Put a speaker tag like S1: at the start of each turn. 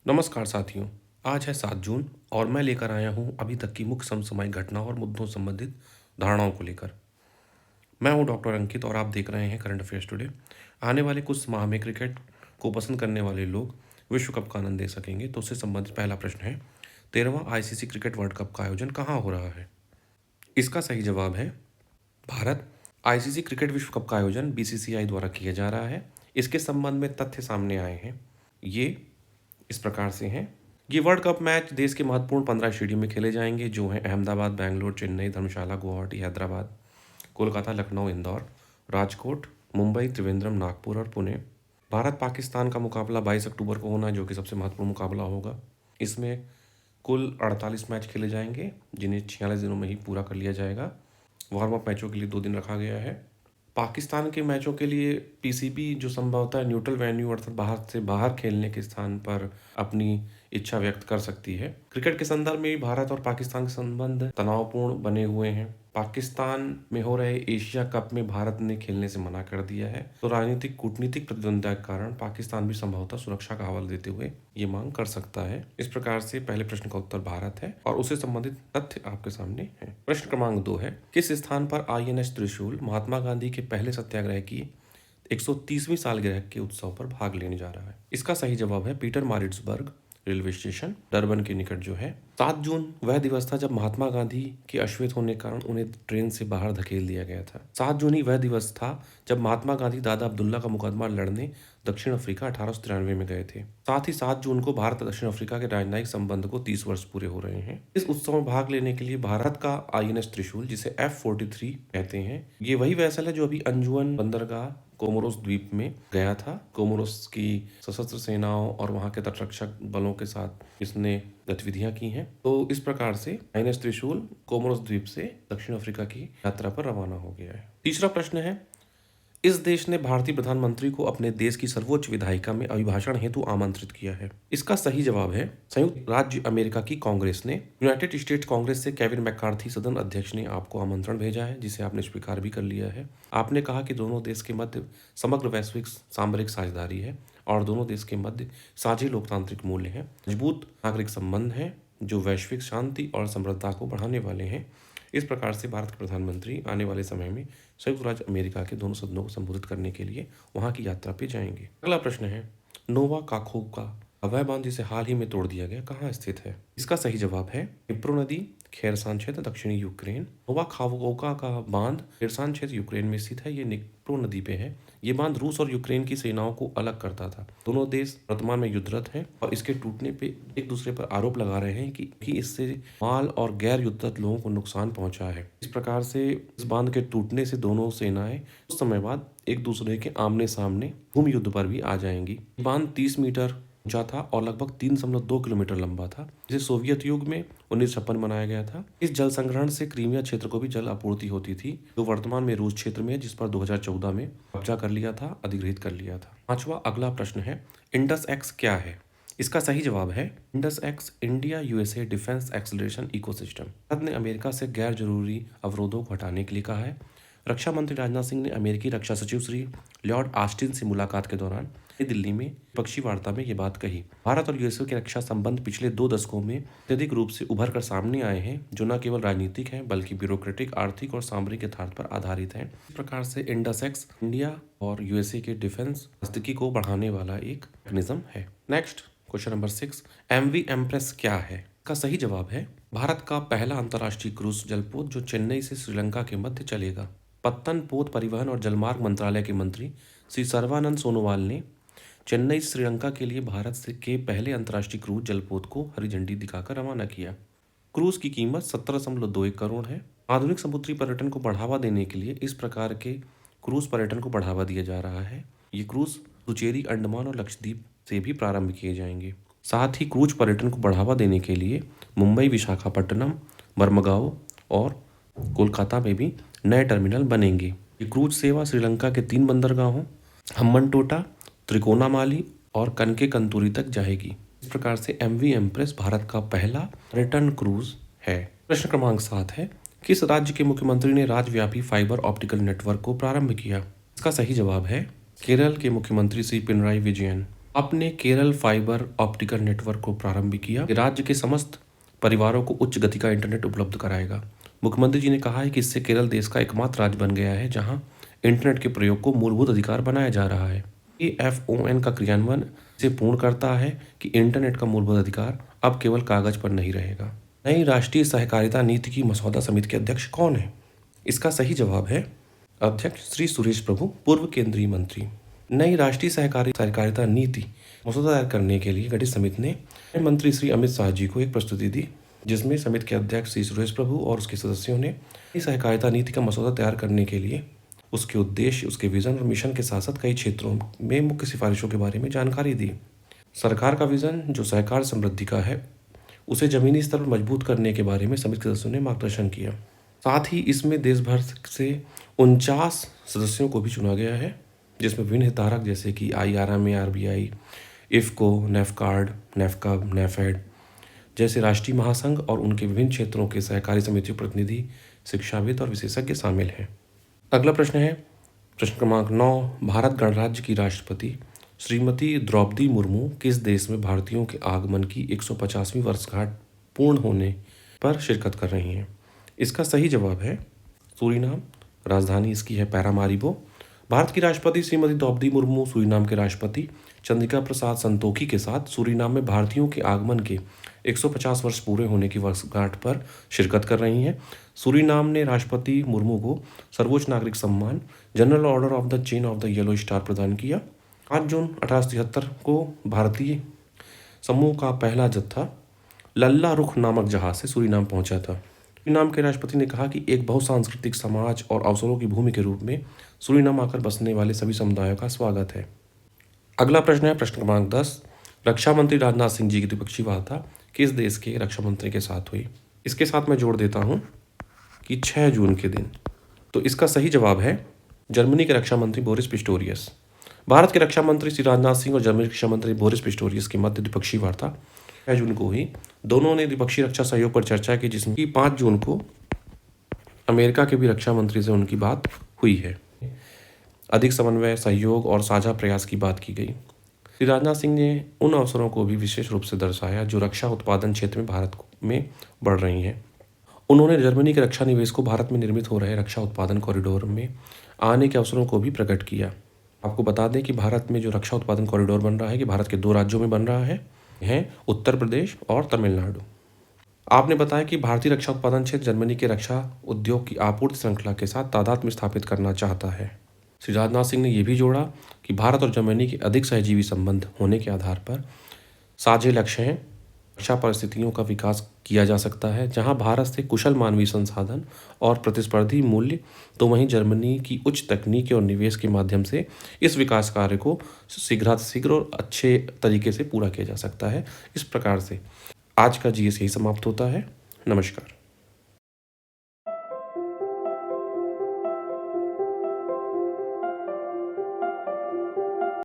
S1: नमस्कार साथियों। आज है 7 जून और मैं लेकर आया हूँ अभी तक की मुख्य समसामयिक घटनाओं और मुद्दों संबंधित धारणाओं को लेकर। मैं हूँ डॉक्टर अंकित और आप देख रहे हैं करंट अफेयर्स टुडे। आने वाले कुछ माह में क्रिकेट को पसंद करने वाले लोग विश्व कप का आनंद ले सकेंगे। तो उससे संबंधित पहला प्रश्न है, 13वां आईसीसी क्रिकेट वर्ल्ड कप का आयोजन कहाँ हो रहा है? इसका सही जवाब है भारत। आईसीसी क्रिकेट विश्व कप का आयोजन बीसीसीआई द्वारा किया जा रहा है। इसके संबंध में तथ्य सामने आए हैं। ये इस प्रकार से हैं। ये वर्ल्ड कप मैच देश के महत्वपूर्ण 15 स्टेडियम में खेले जाएंगे, जो हैं अहमदाबाद, बेंगलोर, चेन्नई, धर्मशाला, गुवाहाटी, हैदराबाद, कोलकाता, लखनऊ, इंदौर, राजकोट, मुंबई, त्रिवेंद्रम, नागपुर और पुणे। भारत पाकिस्तान का मुकाबला 22 अक्टूबर को होना है, जो कि सबसे महत्वपूर्ण मुकाबला होगा। इसमें कुल 48 मैच खेले जाएंगे, जिन्हें 46 दिनों में ही पूरा कर लिया जाएगा। वार्म अप मैचों के लिए 2 दिन रखा गया है। पाकिस्तान के मैचों के लिए पीसीबी जो संभवतः न्यूट्रल वेन्यू अर्थात बाहर से बाहर खेलने के स्थान पर अपनी इच्छा व्यक्त कर सकती है। क्रिकेट के संदर्भ में भी भारत और पाकिस्तान के संबंध तनावपूर्ण बने हुए हैं। पाकिस्तान में हो रहे एशिया कप में भारत ने खेलने से मना कर दिया है, तो राजनीतिक कूटनीतिक प्रतिद्वंद्विता के कारण पाकिस्तान भी संभवतः सुरक्षा का हवाला देते हुए ये मांग कर सकता है। इस प्रकार से पहले प्रश्न का उत्तर भारत है और उससे संबंधित तथ्य आपके सामने है। प्रश्न क्रमांक 2 है, किस स्थान पर आईएनएस त्रिशूल महात्मा गांधी के पहले सत्याग्रह की 130वीं सालगिरह के उत्सव पर भाग लेने जा रहा है? इसका सही जवाब है Peter Maritzburg railway station, Durban के निकट जो है। 7 जून वह दिवस था जब महात्मा गांधी के अश्वेत होने के कारण उन्हें ट्रेन से बाहर धकेल दिया गया था। 7 जून ही वह दिवस था जब महात्मा गांधी दादा अब्दुल्ला का मुकदमा लड़ने दक्षिण अफ्रीका 1893 में गए थे। साथ ही 7 जून को भारत और दक्षिण अफ्रीका के राजनयिक संबंध को 30 वर्ष पूरे हो रहे हैं। इस उत्सव में भाग लेने के लिए भारत का आईएनएस त्रिशूल, जिसे F-43 कहते हैं, ये वही वैसल है जो अभी अंजुमन बंदरगाह कोमोरोस द्वीप में गया था। कोमोरोस की सशस्त्र सेनाओं और वहां के तटरक्षक बलों के साथ इसने गतिविधियां की हैं। तो इस प्रकार से आईएनएस त्रिशूल कोमोरोस द्वीप से दक्षिण अफ्रीका की यात्रा पर रवाना हो गया है। तीसरा प्रश्न है, इस देश ने भारतीय प्रधानमंत्री को अपने देश की सर्वोच्च विधायिका में अभिभाषण हेतु आमंत्रित किया है? इसका सही जवाब है संयुक्त राज्य अमेरिका की कांग्रेस ने। यूनाइटेड स्टेट्स कांग्रेस से केविन मैकार्थी सदन अध्यक्ष ने आपको आमंत्रण भेजा है, जिसे आपने स्वीकार भी कर लिया है। आपने कहा कि दोनों देश के मध्य समग्र वैश्विक सामरिक साझेदारी है और दोनों देश के मध्य साझे लोकतांत्रिक मूल्य हैं, मजबूत नागरिक संबंध हैं जो वैश्विक शांति और समृद्धता को बढ़ाने वाले हैं। इस प्रकार से भारत के प्रधानमंत्री आने वाले समय में संयुक्त राज्य अमेरिका के दोनों सदनों को संबोधित करने के लिए वहां की यात्रा पे जाएंगे। अगला प्रश्न है, नोवा काखोवका हवाई बांध जिसे हाल ही में तोड़ दिया गया कहाँ स्थित है? इसका सही जवाब है डिप्रो नदी, खेरसान क्षेत्र, दक्षिणी यूक्रेन। नोवा काखोवका का बांध खेरसान क्षेत्र यूक्रेन में स्थित है। ये डिप्रो नदी पे है। ये बांध रूस और यूक्रेन की सेनाओं को अलग करता था। दोनों देश वर्तमान में युद्धरत हैं और इसके टूटने पे एक दूसरे पर आरोप लगा रहे हैं कि इससे माल और गैर युद्धरत लोगों को नुकसान पहुंचा है। इस प्रकार से इस बांध के टूटने से दोनों सेनाएं कुछ समय बाद एक दूसरे के आमने सामने भूमि युद्ध पर भी आ जाएंगी। बांध 30 मीटर ऊंचा था और लगभग 3.2 किलोमीटर लंबा था, जिसे सोवियत युग में 1956 बनाया गया था। इस जल संग्रहण से क्रीमिया क्षेत्र को भी जल आपूर्ति होती थी, जो वर्तमान में रूस क्षेत्र में है, जिस पर 2014 में कब्जा कर लिया था, अधिग्रहित कर लिया था। पांचवा अगला प्रश्न है, इंडस एक्स क्या है? इसका सही जवाब है Indus X India USA defence acceleration ecosystem. Bharat ने अमेरिका से गैर जरूरी अवरोधों को हटाने के लिए कहा है। रक्षा मंत्री राजनाथ सिंह ने अमेरिकी रक्षा सचिव श्री लॉर्ड ऑस्टिन से मुलाकात के दौरान नई दिल्ली में पक्षी वार्ता में ये बात कही। भारत और यूएसए के रक्षा संबंध पिछले 2 दशकों में अत्यधिक रूप से उभर कर सामने आए हैं, जो न केवल राजनीतिक हैं बल्कि ब्यूरोक्रेटिक, आर्थिक और सामरिक यथार्थ पर आधारित हैं। इस प्रकार से इंडस एक्स इंडिया और यूएसए के डिफेंस नजदीकी को बढ़ाने वाला एक मैकेनिज्म है। Next question number 6, MV Empress क्या है? का सही जवाब है भारत का पहला अंतर्राष्ट्रीय क्रूज जलपोत जो चेन्नई से श्रीलंका के मध्य चलेगा। पत्तन पोत परिवहन और जलमार्ग मंत्रालय के मंत्री श्री सर्बानंद सोनोवाल ने चेन्नई से श्रीलंका के लिए भारत से के पहले अंतर्राष्ट्रीय क्रूज जलपोत को हरी झंडी दिखाकर रवाना किया। क्रूज की कीमत 17.21 करोड़ है। आधुनिक समुद्री पर्यटन को बढ़ावा देने के लिए इस प्रकार के क्रूज पर्यटन को बढ़ावा दिया जा रहा है। ये क्रूज पुडुचेरी, अंडमान और लक्षद्वीप से भी प्रारंभ किए जाएंगे। साथ ही क्रूज पर्यटन को बढ़ावा देने के लिए मुंबई, विशाखापट्टनम, मर्मगांव और कोलकाता में भी नए टर्मिनल बनेंगे। ये क्रूज सेवा श्रीलंका के 3 बंदरगाहों हम्बनटोटा, त्रिकोणामाली और कनकेकंतुरी तक जाएगी। इस प्रकार से एमवी एम्प्रेस भारत का पहला रिटर्न क्रूज है। प्रश्न क्रमांक 7 है, किस राज्य के मुख्यमंत्री ने राज्यव्यापी फाइबर ऑप्टिकल नेटवर्क को प्रारंभ किया? इसका सही जवाब है केरल के मुख्यमंत्री श्री पिनराई विजयन। आपने केरल फाइबर ऑप्टिकल नेटवर्क को प्रारंभ किया। राज्य के समस्त परिवारों को उच्च गति का इंटरनेट उपलब्ध कराएगा। मुख्यमंत्री जी ने कहा है कि इससे केरल देश का एकमात्र राज्य बन गया है जहां इंटरनेट के प्रयोग को मूलभूत अधिकार बनाया जा रहा है। AFON का क्रियान्वयन इसे पूर्ण करता है कि इंटरनेट का मूलभूत अधिकार अब केवल कागज पर नहीं रहेगा। नई राष्ट्रीय सहकारिता नीति की मसौदा समिति के अध्यक्ष कौन है? इसका सही जवाब है अध्यक्ष श्री सुरेश प्रभु, पूर्व केंद्रीय मंत्री। नई राष्ट्रीय सहकारिता नीति मसौदा तैयार करने के लिए गठित समिति ने मंत्री श्री अमित शाह जी को एक प्रस्तुति दी, जिसमें समिति के अध्यक्ष श्री सुरेश प्रभु और उसके सदस्यों ने नई सहकारिता नीति का मसौदा तैयार करने के लिए उसके उद्देश्य, उसके विजन और मिशन के साथ साथ कई क्षेत्रों में मुख्य सिफारिशों के बारे में जानकारी दी। सरकार का विजन जो सहकार समृद्धि का है, उसे जमीनी स्तर पर मजबूत करने के बारे में समिति के सदस्यों ने मार्गदर्शन किया। साथ ही इसमें देश भर से 49 सदस्यों को भी चुना गया है, जिसमें विभिन्न हितधारक जैसे कि IRMA, RBI, इफ्को, नेफकार्ड, नेफकब, नेफेड जैसे राष्ट्रीय महासंघ और उनके विभिन्न क्षेत्रों के सहकारी समितियों प्रतिनिधि, शिक्षाविद और विशेषज्ञ शामिल हैं। अगला प्रश्न है प्रश्न क्रमांक 9। भारत गणराज्य की राष्ट्रपति श्रीमती द्रौपदी मुर्मू किस देश में भारतीयों के आगमन की 150वीं वर्षगांठ पूर्ण होने पर शिरकत कर रही हैं? इसका सही जवाब है सूरीनाम। राजधानी इसकी है पैरामारिबो। भारत की राष्ट्रपति श्रीमती द्रौपदी मुर्मू सूरीनाम के राष्ट्रपति चंद्रिका प्रसाद संतोखी के साथ सूरीनाम में भारतीयों के आगमन के 150 वर्ष पूरे होने की वर्षगांठ पर शिरकत कर रही हैं। सूरीनाम ने राष्ट्रपति मुर्मू को सर्वोच्च नागरिक सम्मान general order of the chain of the yellow star प्रदान किया। 5 जून 1873 को भारतीय समूह का पहला जत्था लल्ला रुख नामक जहाज से सूरीनाम पहुंचा था। सूरीनाम के राष्ट्रपति ने कहा कि एक बहुसांस्कृतिक समाज और अवसरों की भूमि के रूप में सूरीनाम आकर बसने वाले सभी समुदायों का स्वागत है। अगला प्रश्न है प्रश्न क्रमांक 10। रक्षा मंत्री राजनाथ सिंह जी की द्विपक्षीय वार्ता किस देश के रक्षा मंत्री के साथ हुई? इसके साथ मैं जोड़ देता हूं कि 6 जून के दिन। तो इसका सही जवाब है जर्मनी के रक्षा मंत्री बोरिस पिस्टोरियस। भारत के रक्षा मंत्री श्री राजनाथ सिंह और जर्मनी के रक्षा मंत्री बोरिस पिस्टोरियस की मध्य द्विपक्षीय वार्ता 6 जून को हुई। दोनों ने द्विपक्षीय रक्षा सहयोग पर चर्चा की, जिसमें 5 जून को अमेरिका के भी रक्षा मंत्री से उनकी बात हुई है। अधिक समन्वय, सहयोग और साझा प्रयास की बात की गई। श्री राजनाथ सिंह ने उन अवसरों को भी विशेष रूप से दर्शाया जो रक्षा उत्पादन क्षेत्र में भारत में बढ़ रही हैं। उन्होंने जर्मनी के रक्षा निवेश को भारत में निर्मित हो रहे रक्षा उत्पादन कॉरिडोर में आने के अवसरों को भी प्रकट किया। आपको बता दें कि भारत में जो रक्षा उत्पादन कॉरिडोर बन रहा है कि भारत के 2 राज्यों में बन रहा है उत्तर प्रदेश और तमिलनाडु। आपने बताया कि भारतीय रक्षा उत्पादन क्षेत्र जर्मनी के रक्षा उद्योग की आपूर्ति श्रृंखला के साथ तादाद में स्थापित करना चाहता है। श्री राजनाथ सिंह ने यह भी जोड़ा कि भारत और जर्मनी के अधिक सहजीवी संबंध होने के आधार पर साझे लक्ष्य हैं। रक्षा परिस्थितियों का विकास किया जा सकता है जहां भारत से कुशल मानवीय संसाधन और प्रतिस्पर्धी मूल्य, तो वहीं जर्मनी की उच्च तकनीक और निवेश के माध्यम से इस विकास कार्य को शीघ्र और अच्छे तरीके से पूरा किया जा सकता है। इस प्रकार से आज का GS यही समाप्त होता है। नमस्कार।